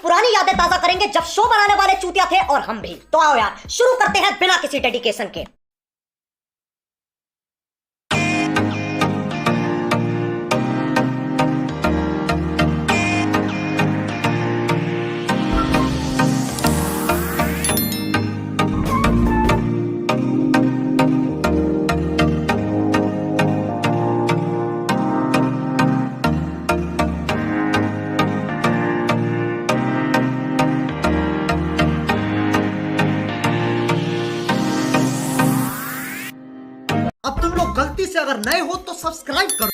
पुरानी यादें ताजा करेंगे जब शो बनाने वाले चूतिया थे और हम भी। तो आओ यार शुरू करते हैं बिना किसी डेडिकेशन के। अब तुम लोग गलती से अगर नए हो तो सब्सक्राइब करो।